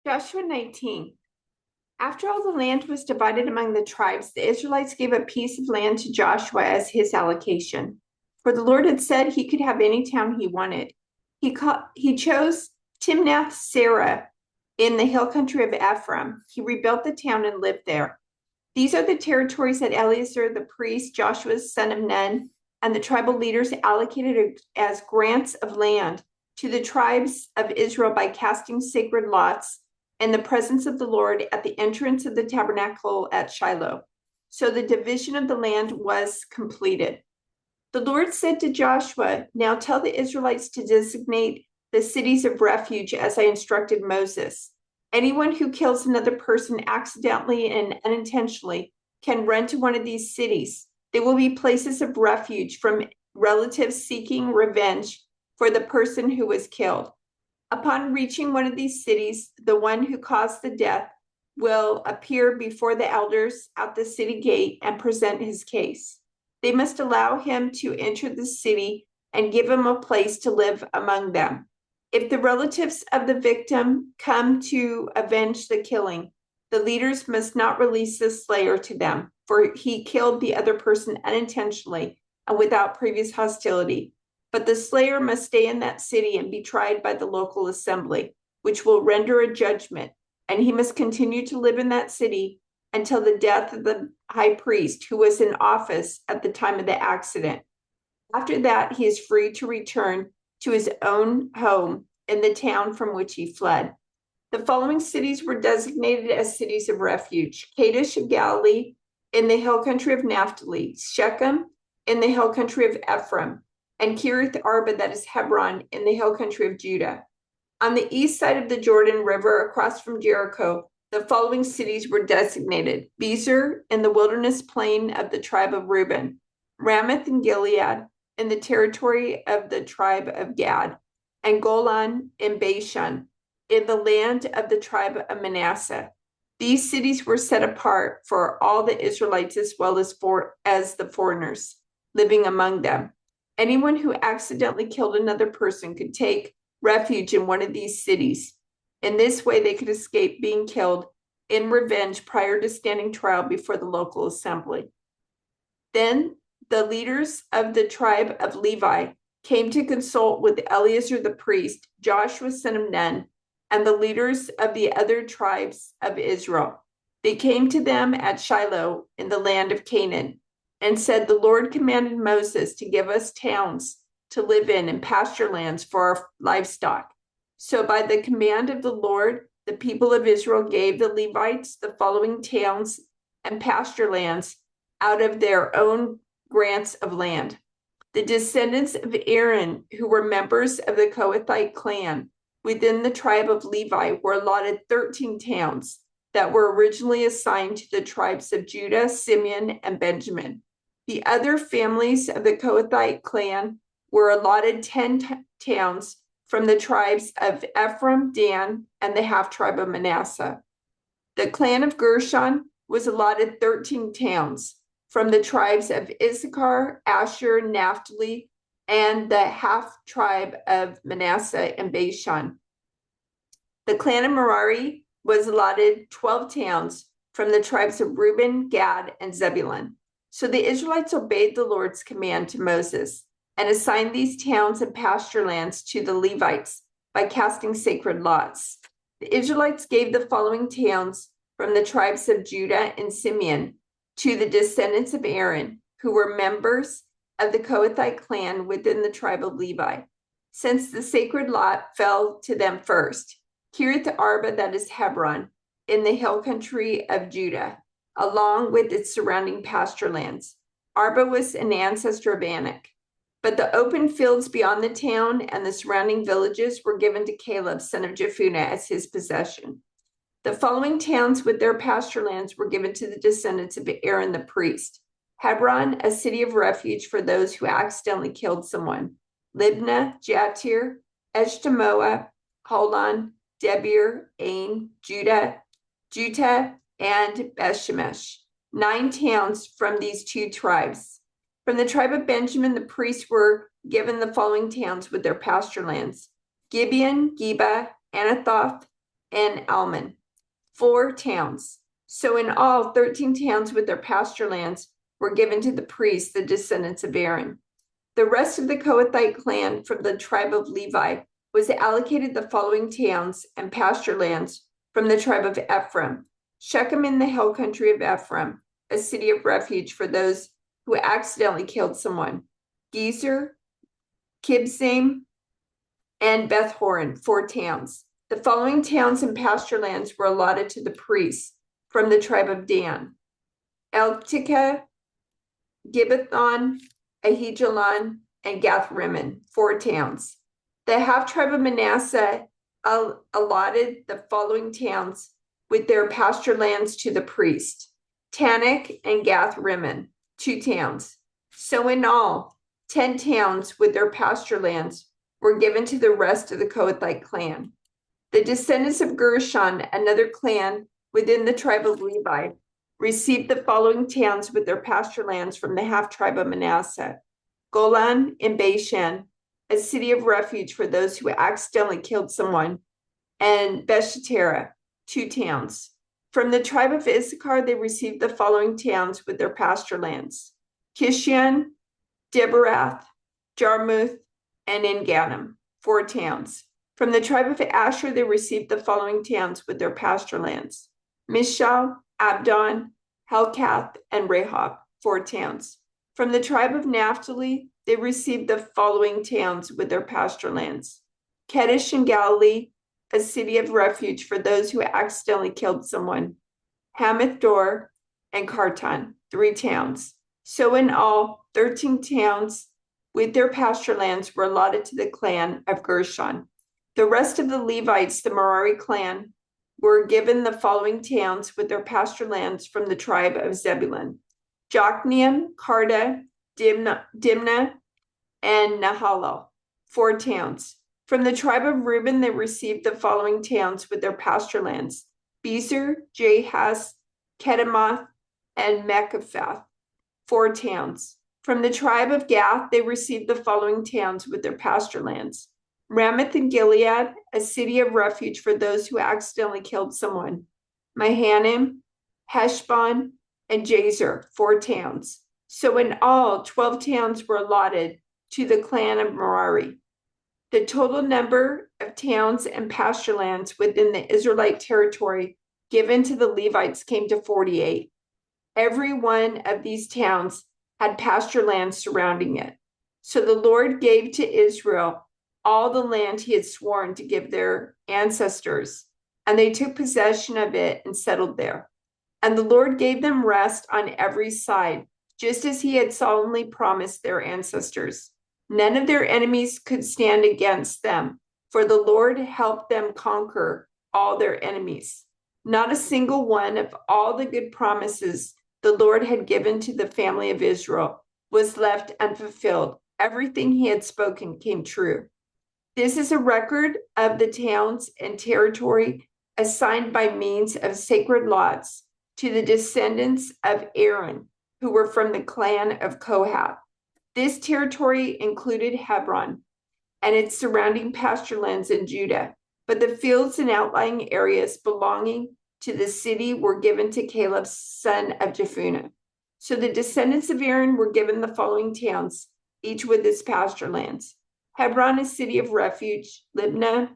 Joshua 19. After all the land was divided among the tribes, the Israelites gave a piece of land to Joshua as his allocation. For the Lord had said he could have any town he wanted. He chose Timnath Serah in the hill country of Ephraim. He rebuilt the town and lived there. These are the territories that Eleazar the priest, Joshua's son of Nun, and the tribal leaders allocated as grants of land to the tribes of Israel by casting sacred lots in the presence of the Lord at the entrance of the tabernacle at Shiloh. So the division of the land was completed. The Lord said to Joshua, "Now tell the Israelites to designate the cities of refuge as I instructed Moses. Anyone who kills another person accidentally and unintentionally can run to one of these cities. They will be places of refuge from relatives seeking revenge for the person who was killed. Upon reaching one of these cities, the one who caused the death will appear before the elders at the city gate and present his case. They must allow him to enter the city and give him a place to live among them. If the relatives of the victim come to avenge the killing, the leaders must not release the slayer to them, for he killed the other person unintentionally and without previous hostility. But the slayer must stay in that city and be tried by the local assembly, which will render a judgment, and he must continue to live in that city until the death of the high priest who was in office at the time of the accident. After that, he is free to return to his own home in the town from which he fled." The following cities were designated as cities of refuge: Kadesh of Galilee in the hill country of Naphtali, Shechem in the hill country of Ephraim, and Kiriath Arba, that is Hebron, in the hill country of Judah. On the east side of the Jordan River, across from Jericho, the following cities were designated: Bezer in the wilderness plain of the tribe of Reuben, Ramoth in Gilead in the territory of the tribe of Gad, and Golan in Bashan in the land of the tribe of Manasseh. These cities were set apart for all the Israelites as well as the foreigners living among them. Anyone who accidentally killed another person could take refuge in one of these cities. In this way, they could escape being killed in revenge prior to standing trial before the local assembly. Then the leaders of the tribe of Levi came to consult with Eleazar the priest, Joshua son of Nun, and the leaders of the other tribes of Israel. They came to them at Shiloh in the land of Canaan and said, "The Lord commanded Moses to give us towns to live in and pasture lands for our livestock." So by the command of the Lord, the people of Israel gave the Levites the following towns and pasture lands out of their own grants of land. The descendants of Aaron, who were members of the Kohathite clan within the tribe of Levi, were allotted 13 towns that were originally assigned to the tribes of Judah, Simeon, and Benjamin. The other families of the Kohathite clan were allotted 10 towns from the tribes of Ephraim, Dan, and the half-tribe of Manasseh. The clan of Gershon was allotted 13 towns from the tribes of Issachar, Asher, Naphtali, and the half-tribe of Manasseh and Bashan. The clan of Merari was allotted 12 towns from the tribes of Reuben, Gad, and Zebulun. So the Israelites obeyed the Lord's command to Moses and assigned these towns and pasture lands to the Levites by casting sacred lots. The Israelites gave the following towns from the tribes of Judah and Simeon to the descendants of Aaron, who were members of the Kohathite clan within the tribe of Levi, since the sacred lot fell to them first: Kiriath Arba, that is Hebron, in the hill country of Judah, along with its surrounding pasture lands. Arba was an ancestor of Anak. But the open fields beyond the town and the surrounding villages were given to Caleb, son of Jephunneh, as his possession. The following towns with their pasture lands were given to the descendants of Aaron the priest: Hebron, a city of refuge for those who accidentally killed someone; Libnah, Jatir, Eshtemoa, Holon, Debir, Ain, Judah, and Bethshemesh. 9 towns from these 2 tribes. From the tribe of Benjamin, the priests were given the following towns with their pasture lands: Gibeon, Geba, Anathoth, and Almon, 4 towns. So in all, 13 towns with their pasture lands were given to the priests, the descendants of Aaron. The rest of the Kohathite clan from the tribe of Levi was allocated the following towns and pasture lands from the tribe of Ephraim: Shechem in the hill country of Ephraim, a city of refuge for those who accidentally killed someone; Gezer, Kibzaim, and Beth Horon, 4 towns. The following towns and pasture lands were allotted to the priests from the tribe of Dan: Eltikeh, Gibbethon, Ahijalon, and Gath-Rimmon, 4 towns. The half-tribe of Manasseh allotted the following towns with their pasture lands to the priest: Tanakh and Gath-Rimmon, 2 towns. So in all, 10 towns with their pasture lands were given to the rest of the Kohathite clan. The descendants of Gershon, another clan within the tribe of Levi, received the following towns with their pasture lands from the half-tribe of Manasseh: Golan in Bashan, a city of refuge for those who accidentally killed someone, and Besheterah, 2 towns. From the tribe of Issachar, they received the following towns with their pasture lands: Kishion, Deberath, Jarmuth, and En-Ganim, 4 towns. From the tribe of Asher, they received the following towns with their pasture lands: Mishal, Abdon, Helkath, and Rehob, 4 towns. From the tribe of Naphtali, they received the following towns with their pasture lands: Kedesh in Galilee, a city of refuge for those who accidentally killed someone; Hamath-dor, and Kartan, 3 towns. So in all, 13 towns with their pasture lands were allotted to the clan of Gershon. The rest of the Levites, the Merari clan, were given the following towns with their pasture lands from the tribe of Zebulun: Jokneam, Karda, Dimnah, and Nahalal, 4 towns. From the tribe of Reuben, they received the following towns with their pasture lands: Bezer, Jahaz, Kedemoth, and Mekaphath, 4 towns. From the tribe of Gath, they received the following towns with their pasture lands: Ramoth in Gilead, a city of refuge for those who accidentally killed someone; Mahanaim, Heshbon, and Jazer, 4 towns. So in all, 12 towns were allotted to the clan of Merari. The total number of towns and pasture lands within the Israelite territory given to the Levites came to 48. Every one of these towns had pasture land surrounding it. So the Lord gave to Israel all the land he had sworn to give their ancestors, and they took possession of it and settled there. And the Lord gave them rest on every side, just as he had solemnly promised their ancestors. None of their enemies could stand against them, for the Lord helped them conquer all their enemies. Not a single one of all the good promises the Lord had given to the family of Israel was left unfulfilled. Everything he had spoken came true. This is a record of the towns and territory assigned by means of sacred lots to the descendants of Aaron, who were from the clan of Kohath. This territory included Hebron and its surrounding pasture lands in Judah, but the fields and outlying areas belonging to the city were given to Caleb, son of Jephunneh. So the descendants of Aaron were given the following towns, each with its pasture lands: Hebron, a city of refuge; Libnah,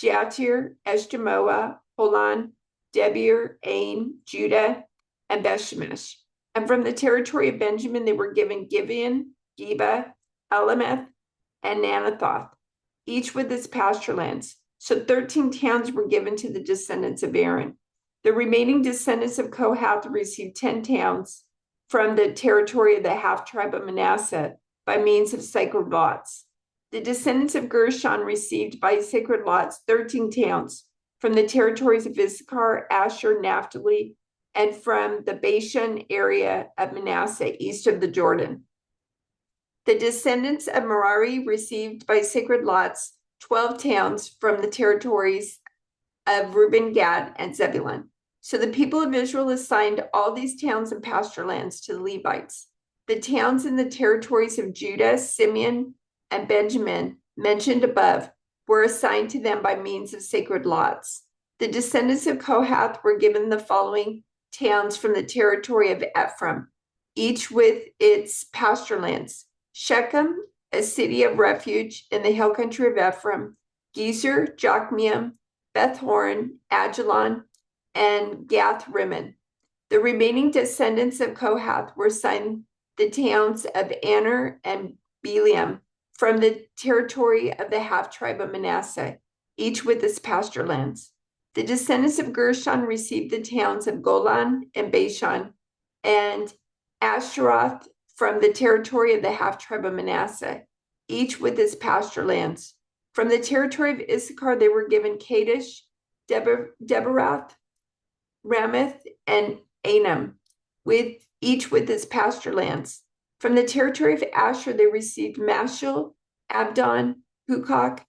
Jattir, Eshtemoa, Holon, Debir, Ain, Judah, and Bethshemesh. And from the territory of Benjamin, they were given Gibeon, Geba, Elameth, and Anathoth, each with its pasture lands. So 13 towns were given to the descendants of Aaron. The remaining descendants of Kohath received 10 towns from the territory of the half-tribe of Manasseh by means of sacred lots. The descendants of Gershon received by sacred lots 13 towns from the territories of Issachar, Asher, Naphtali, and from the Bashan area of Manasseh east of the Jordan. The descendants of Merari received by sacred lots 12 towns from the territories of Reuben, Gad, and Zebulun. So the people of Israel assigned all these towns and pasture lands to the Levites. The towns in the territories of Judah, Simeon, and Benjamin mentioned above were assigned to them by means of sacred lots. The descendants of Kohath were given the following towns from the territory of Ephraim, each with its pasture lands: Shechem, a city of refuge in the hill country of Ephraim; Gezer, Jokmeam, Beth-horon, Ajalon, and Gath-rimmon. The remaining descendants of Kohath were assigned the towns of Aner and Beliam from the territory of the half-tribe of Manasseh, each with its pasture lands. The descendants of Gershon received the towns of Golan and Bashan and Ashtaroth from the territory of the half-tribe of Manasseh, each with its pasture lands. From the territory of Issachar, they were given Kadesh, Debaroth, Ramoth, and Anam, each with its pasture lands. From the territory of Asher, they received Mashal, Abdon, Hukok,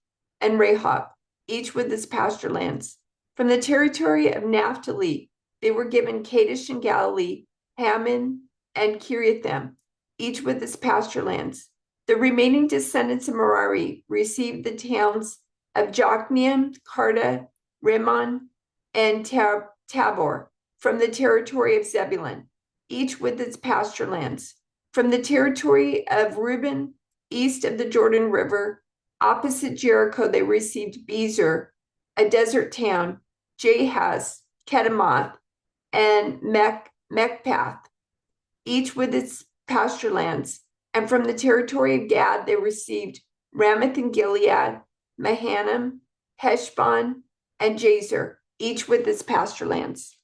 and Rehob, each with its pasture lands. From the territory of Naphtali, they were given Kadesh in Galilee, Hammon, and Kiriathim, each with its pasture lands. The remaining descendants of Merari received the towns of Jokneam, Karta, Rimmon, and Tabor from the territory of Zebulun, each with its pasture lands. From the territory of Reuben, east of the Jordan River, opposite Jericho, they received Bezer, a desert town, Jahaz, Kedemoth, and Mechpath, each with its pasture lands. And from the territory of Gad, they received Ramoth and Gilead, Mahanaim, Heshbon, and Jazer, each with its pasture lands.